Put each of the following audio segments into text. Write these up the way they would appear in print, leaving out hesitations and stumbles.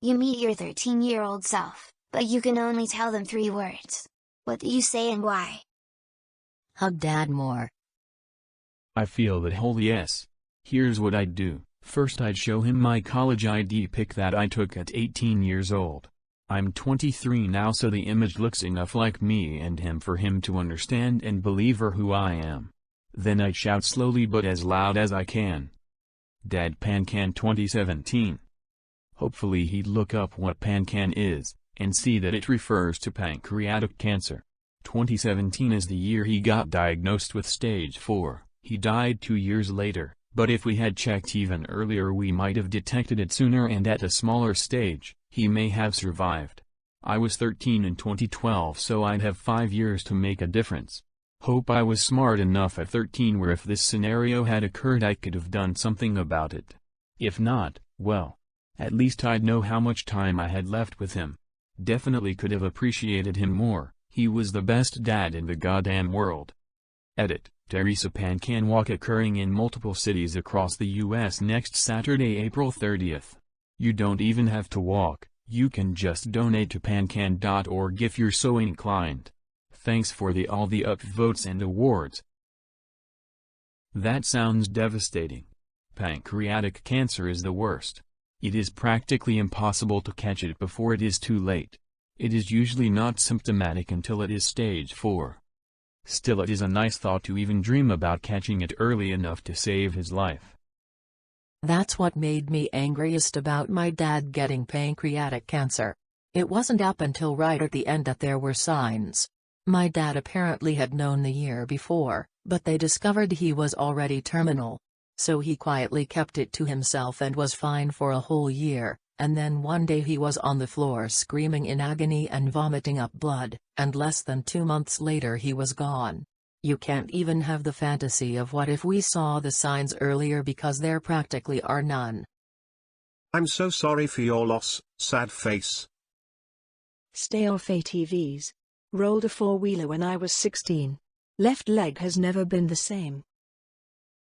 You meet your 13-year-old self, but you can only tell them 3 words. What do you say and why? Hug Dad more. I feel that whole yes. Here's what I'd do. First I'd show him my college ID pic that I took at 18 years old. I'm 23 now, so the image looks enough like me and him for him to understand and believe who I am. Then I'd shout slowly but as loud as I can. Dad, PanCan 2017. Hopefully he'd look up what PanCan is, and see that it refers to pancreatic cancer. 2017 is the year he got diagnosed with stage 4. He died 2 years later, but if we had checked even earlier we might have detected it sooner, and at a smaller stage, he may have survived. I was 13 in 2012, so I'd have 5 years to make a difference. Hope I was smart enough at 13 where if this scenario had occurred I could have done something about it. If not, well, at least I'd know how much time I had left with him. Definitely could have appreciated him more. He was the best dad in the goddamn world. Edit. Teresa PanCan walk occurring in multiple cities across the US next Saturday, April 30th. You don't even have to walk, you can just donate to pancan.org if you're so inclined. Thanks for all the upvotes and awards. That sounds devastating. Pancreatic cancer is the worst. It is practically impossible to catch it before it is too late. It is usually not symptomatic until it is stage 4. Still, it is a nice thought to even dream about catching it early enough to save his life. That's what made me angriest about my dad getting pancreatic cancer. It wasn't up until right at the end that there were signs. My dad apparently had known the year before, but they discovered he was already terminal. So he quietly kept it to himself and was fine for a whole year, and then one day he was on the floor screaming in agony and vomiting up blood, and less than 2 months later he was gone. You can't even have the fantasy of what if we saw the signs earlier, because there practically are none. I'm so sorry for your loss, sad face. Stay off ATVs. Rolled a 4-wheeler when I was 16. Left leg has never been the same.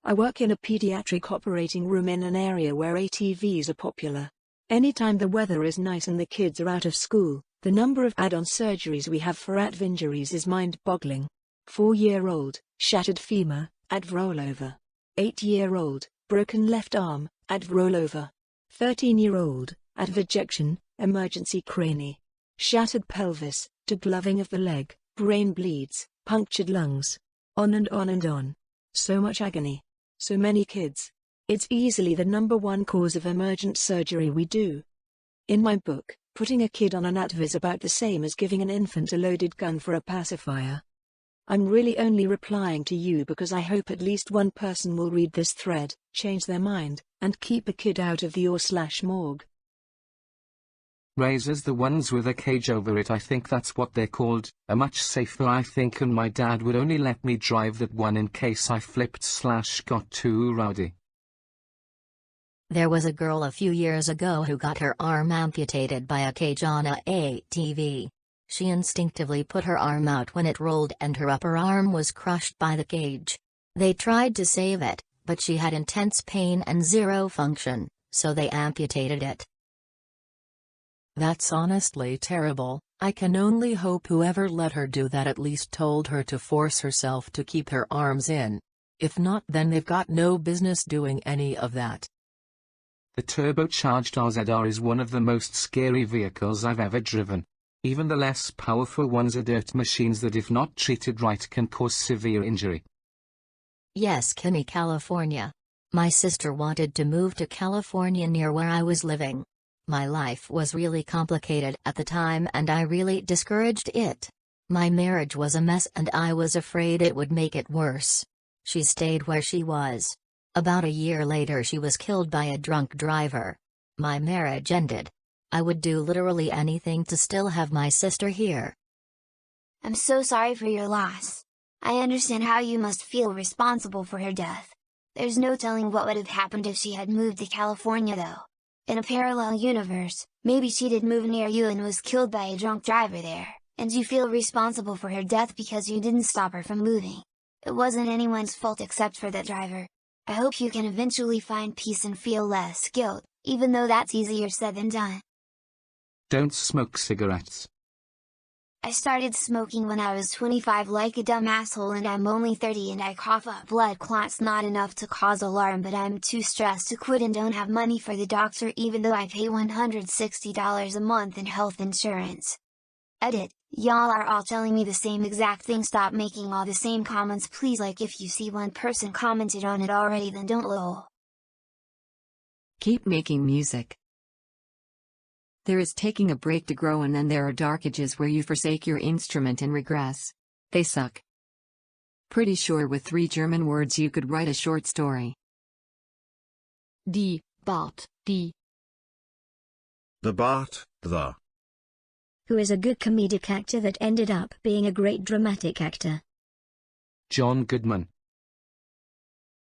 I work in a pediatric operating room in an area where ATVs are popular. Anytime the weather is nice and the kids are out of school, the number of add-on surgeries we have for ATV injuries is mind-boggling. 4-year-old, shattered femur, ATV rollover. 8-year-old, broken left arm, ATV rollover. 13-year-old, ATV ejection, emergency cranie. Shattered pelvis, degloving of the leg, brain bleeds, punctured lungs. On and on and on. So much agony. So many kids. It's easily the #1 cause of emergent surgery we do. In my book, putting a kid on an ATV is about the same as giving an infant a loaded gun for a pacifier. I'm really only replying to you because I hope at least one person will read this thread, change their mind, and keep a kid out of the Rslash morgue. Razors, the ones with a cage over it, I think that's what they're called, are much safer I think, and my dad would only let me drive that one in case I flipped/ got too rowdy. There was a girl a few years ago who got her arm amputated by a cage on a ATV. She instinctively put her arm out when it rolled and her upper arm was crushed by the cage. They tried to save it, but she had intense pain and zero function, so they amputated it. That's honestly terrible. I can only hope whoever let her do that at least told her to force herself to keep her arms in. If not, then they've got no business doing any of that. The turbocharged RZR is one of the most scary vehicles I've ever driven. Even the less powerful ones are dirt machines that if not treated right can cause severe injury. Yes, Kinney, California. My sister wanted to move to California near where I was living. My life was really complicated at the time and I really discouraged it. My marriage was a mess and I was afraid it would make it worse. She stayed where she was. About a year later she was killed by a drunk driver. My marriage ended. I would do literally anything to still have my sister here. I'm so sorry for your loss. I understand how you must feel responsible for her death. There's no telling what would have happened if she had moved to California though. In a parallel universe, maybe she did move near you and was killed by a drunk driver there, and you feel responsible for her death because you didn't stop her from moving. It wasn't anyone's fault except for that driver. I hope you can eventually find peace and feel less guilt, even though that's easier said than done. Don't smoke cigarettes. I started smoking when I was 25 like a dumb asshole, and I'm only 30 and I cough up blood clots, not enough to cause alarm, but I'm too stressed to quit and don't have money for the doctor even though I pay $160 a month in health insurance. Edit, y'all are all telling me the same exact thing. Stop making all the same comments please. Like if you see one person commented on it already, then don't lol. Keep making music. There is taking a break to grow, and then there are dark ages where you forsake your instrument and regress. They suck. Pretty sure with 3 German words you could write a short story. Die, Bart, die. The Bart, the. Who is a good comedic actor that ended up being a great dramatic actor. John Goodman.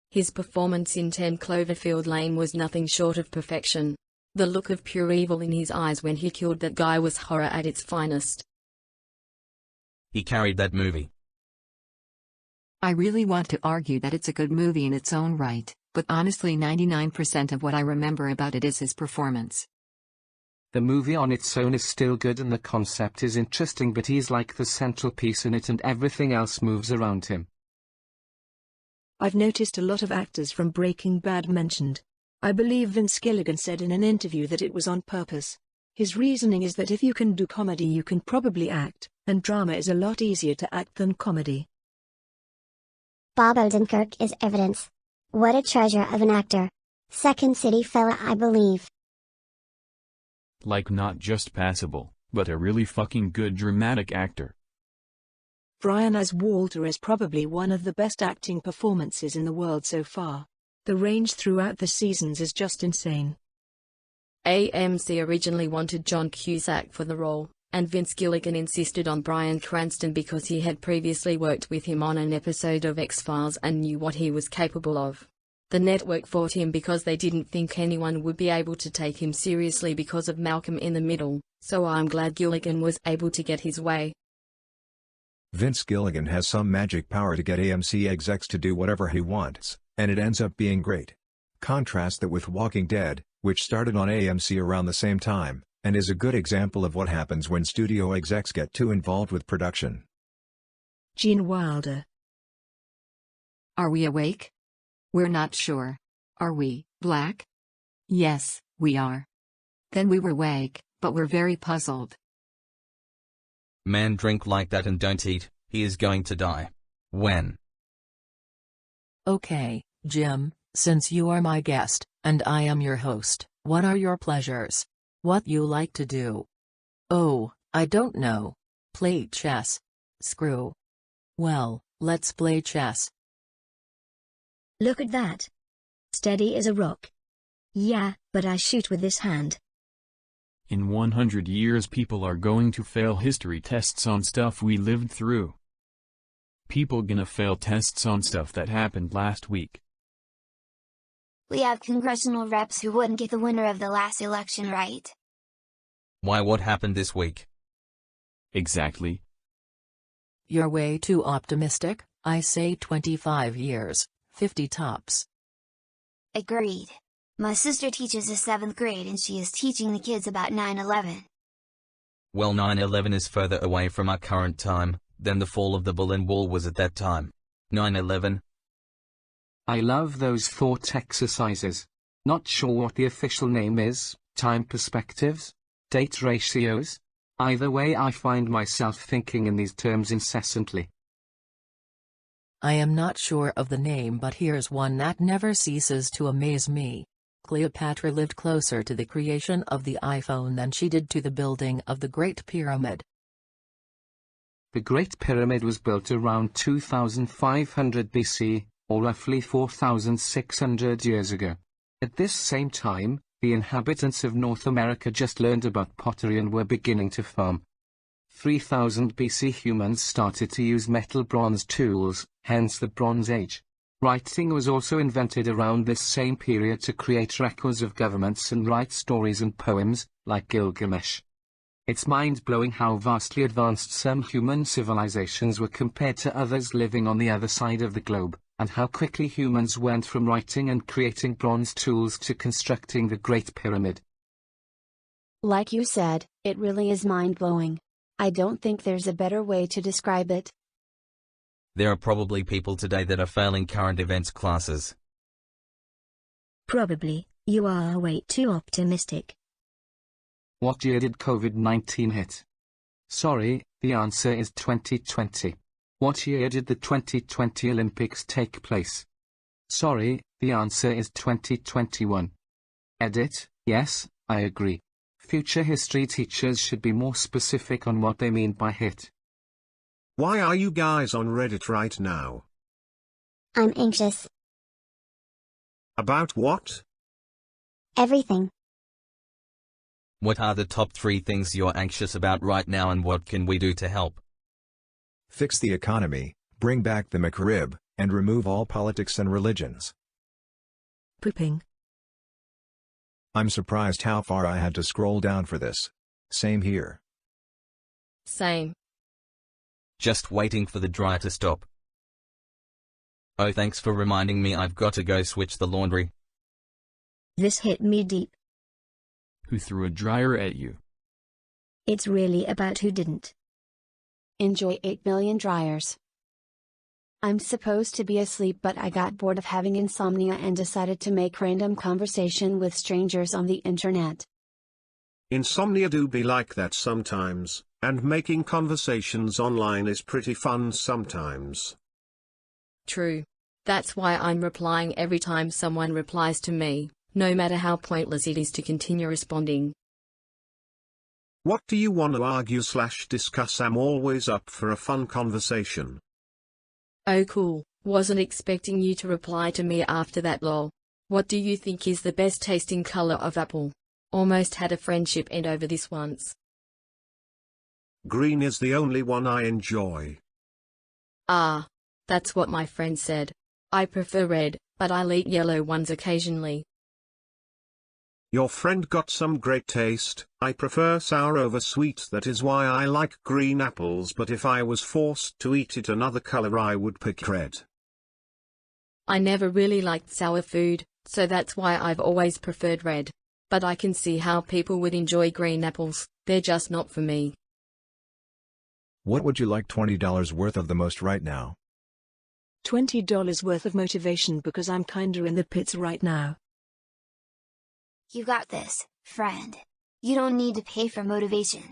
His performance in 10 Cloverfield Lane was nothing short of perfection. The look of pure evil in his eyes when he killed that guy was horror at its finest. He carried that movie. I really want to argue that it's a good movie in its own right, but honestly 99% of what I remember about it is his performance. The movie on its own is still good and the concept is interesting, but he's like the central piece in it and everything else moves around him. I've noticed a lot of actors from Breaking Bad mentioned. I believe Vince Gilligan said in an interview that it was on purpose. His reasoning is that if you can do comedy you can probably act, and drama is a lot easier to act than comedy. Bob Odenkirk is evidence. What a treasure of an actor. Second City fella, I believe. Like not just passable, but a really fucking good dramatic actor. Brian as Walter is probably one of the best acting performances in the world so far. The range throughout the seasons is just insane. AMC originally wanted John Cusack for the role, and Vince Gilligan insisted on Bryan Cranston because he had previously worked with him on an episode of X-Files and knew what he was capable of. The network fought him because they didn't think anyone would be able to take him seriously because of Malcolm in the Middle, so I'm glad Gilligan was able to get his way. Vince Gilligan has some magic power to get AMC execs to do whatever he wants, and it ends up being great. Contrast that with Walking Dead, which started on AMC around the same time, and is a good example of what happens when studio execs get too involved with production. Gene Wilder. Are we awake? We're not sure. Are we black? Yes, we are. Then we were awake, but we're very puzzled. Man, drink like that and don't eat, he is going to die. When? Okay, Jim, since you are my guest, and I am your host, what are your pleasures? What you like to do? Oh, I don't know. Play chess. Screw. Well, let's play chess. Look at that. Steady as a rock. Yeah, but I shoot with this hand. In 100 years people are going to fail history tests on stuff we lived through. People gonna fail tests on stuff that happened last week. We have congressional reps who wouldn't get the winner of the last election right. Why, what happened this week? Exactly. You're way too optimistic. I say 25 years, 50 tops. Agreed. My sister teaches the 7th grade and she is teaching the kids about 9/11. Well, 9/11 is further away from our current time than the fall of the Berlin Wall was at that time. 9/11. I love those thought exercises. Not sure what the official name is, time perspectives, date ratios. Either way, I find myself thinking in these terms incessantly. I am not sure of the name, but here's one that never ceases to amaze me. Cleopatra lived closer to the creation of the iPhone than she did to the building of the Great Pyramid. The Great Pyramid was built around 2500 BC, or roughly 4600 years ago. At this same time, the inhabitants of North America just learned about pottery and were beginning to farm. 3000 BC humans started to use metal bronze tools, hence the Bronze Age. Writing was also invented around this same period to create records of governments and write stories and poems, like Gilgamesh. It's mind-blowing how vastly advanced some human civilizations were compared to others living on the other side of the globe, and how quickly humans went from writing and creating bronze tools to constructing the Great Pyramid. Like you said, It really is mind-blowing. I don't think there's a better way to describe it. There are probably people today that are failing current events classes. Probably, you are way too optimistic. What year did COVID-19 hit? Sorry, the answer is 2020. What year did the 2020 Olympics take place? Sorry, the answer is 2021. Edit, yes, I agree. Future history teachers should be more specific on what they mean by hit. Why are you guys on Reddit right now? I'm anxious. About what? Everything. What are the top 3 things you're anxious about right now and what can we do to help? Fix the economy, bring back the McRib, and remove all politics and religions. Pooping. I'm surprised how far I had to scroll down for this. Same here. Same. Just waiting for the dryer to stop. Oh, thanks for reminding me, I've got to go switch the laundry. This hit me deep. Who threw a dryer at you? It's really about who didn't. Enjoy 8 million dryers. I'm supposed to be asleep, but I got bored of having insomnia and decided to make random conversation with strangers on the internet. Insomnia do be like that sometimes, and making conversations online is pretty fun sometimes. True. That's why I'm replying every time someone replies to me, no matter how pointless it is to continue responding. What do you want to argue/discuss? I'm always up for a fun conversation. Oh cool, wasn't expecting you to reply to me after that lol. What do you think is the best tasting color of apple? Almost had a friendship end over this once. Green is the only one I enjoy. Ah, that's what my friend said. I prefer red, but I'll eat yellow ones occasionally. Your friend got some great taste. I prefer sour over sweet, that is why I like green apples, but if I was forced to eat it another color I would pick red. I never really liked sour food, so that's why I've always preferred red. But I can see how people would enjoy green apples, they're just not for me. What would you like $20 worth of the most right now? $20 worth of motivation because I'm kinda in the pits right now. You got this, friend. You don't need to pay for motivation.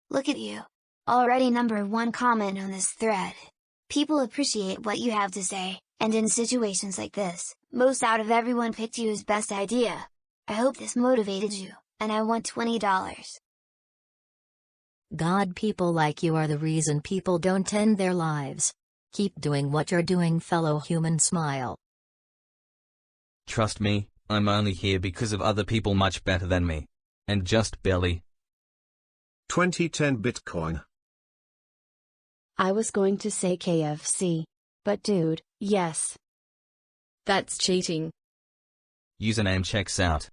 Look at you. Already #1 comment on this thread. People appreciate what you have to say, and in situations like this, most out of everyone picked you as best idea. I hope this motivated you, and I want $20. God, people like you are the reason people don't end their lives. Keep doing what you're doing, fellow human. Smile. Trust me, I'm only here because of other people much better than me. And just barely. 2010 Bitcoin. I was going to say KFC. But dude, yes. That's cheating. Username checks out.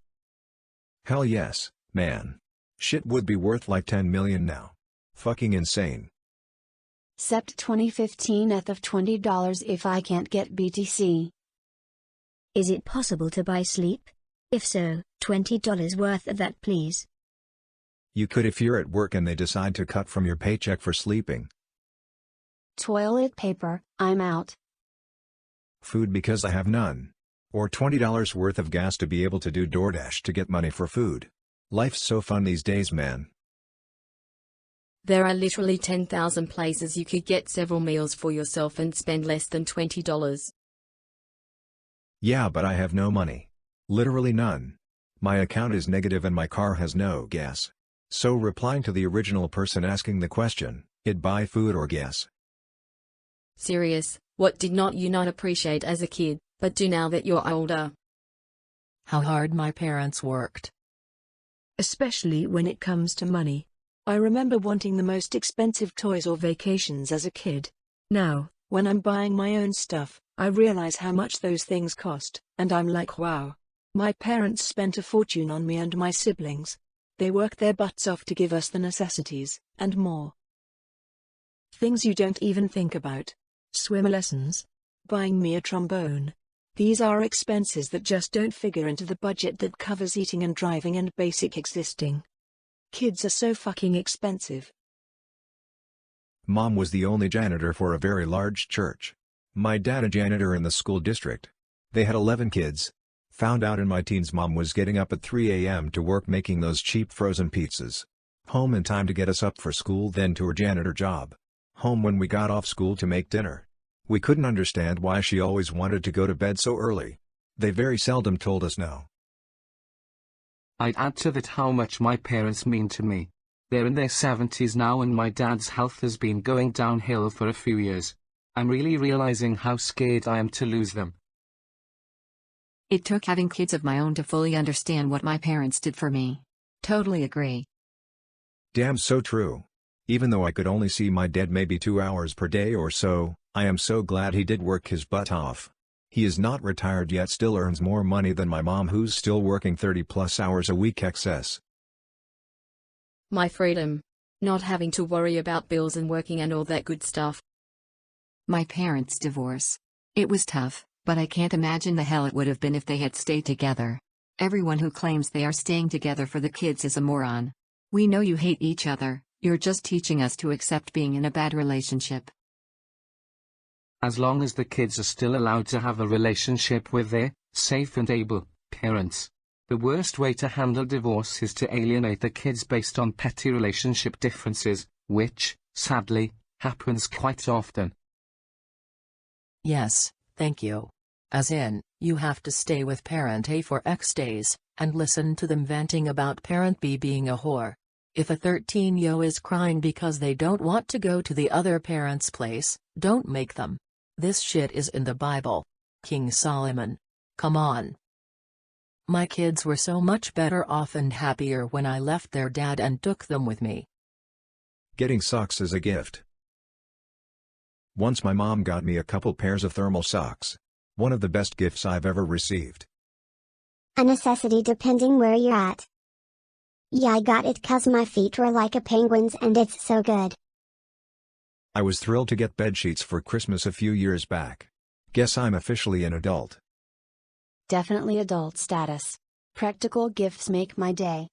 Hell yes, man. Shit would be worth like 10 million now. Fucking insane. Sept 2015 ETH of $20 if I can't get BTC. Is it possible to buy sleep? If so, $20 worth of that please. You could if you're at work and they decide to cut from your paycheck for sleeping. Toilet paper, I'm out. Food because I have none. Or $20 worth of gas to be able to do DoorDash to get money for food. Life's so fun these days, man. There are literally 10,000 places you could get several meals for yourself and spend less than $20. Yeah, but I have no money. Literally none. My account is negative and my car has no gas. So replying to the original person asking the question, it'd buy food or gas. Serious, what did not you not appreciate as a kid, but do now that you're older? How hard my parents worked. Especially when it comes to money. I remember wanting the most expensive toys or vacations as a kid. Now, when I'm buying my own stuff, I realize how much those things cost, and I'm like, wow. My parents spent a fortune on me and my siblings. They worked their butts off to give us the necessities, and more. Things you don't even think about. Swim lessons. Buying me a trombone. These are expenses that just don't figure into the budget that covers eating and driving and basic existing. Kids are so fucking expensive. Mom was the only janitor for a very large church. My dad a janitor in the school district. They had 11 kids. Found out in my teens mom was getting up at 3 a.m. to work making those cheap frozen pizzas. Home in time to get us up for school, then to her janitor job. Home when we got off school to make dinner. We couldn't understand why she always wanted to go to bed so early. They very seldom told us no. I'd add to that how much my parents mean to me. They're in their 70s now and my dad's health has been going downhill for a few years. I'm really realizing how scared I am to lose them. It took having kids of my own to fully understand what my parents did for me. Totally agree. Damn so true. Even though I could only see my dad maybe 2 hours per day or so, I am so glad he did work his butt off. He is not retired yet, still earns more money than my mom who's still working 30+ hours a week excess. My freedom. Not having to worry about bills and working and all that good stuff. My parents' divorce. It was tough, but I can't imagine the hell it would have been if they had stayed together. Everyone who claims they are staying together for the kids is a moron. We know you hate each other, you're just teaching us to accept being in a bad relationship. As long as the kids are still allowed to have a relationship with their safe and able parents. The worst way to handle divorce is to alienate the kids based on petty relationship differences, which, sadly, happens quite often. Yes, thank you. As in, you have to stay with parent A for X days, and listen to them venting about parent B being a whore. If a 13-yo is crying because they don't want to go to the other parent's place, don't make them. This shit is in the Bible. King Solomon. Come on. My kids were so much better off and happier when I left their dad and took them with me. Getting socks is a gift. Once my mom got me a couple pairs of thermal socks. One of the best gifts I've ever received. A necessity depending where you're at. Yeah, I got it 'cause my feet were like a penguin's and it's so good. I was thrilled to get bedsheets for Christmas a few years back. Guess I'm officially an adult. Definitely adult status. Practical gifts make my day.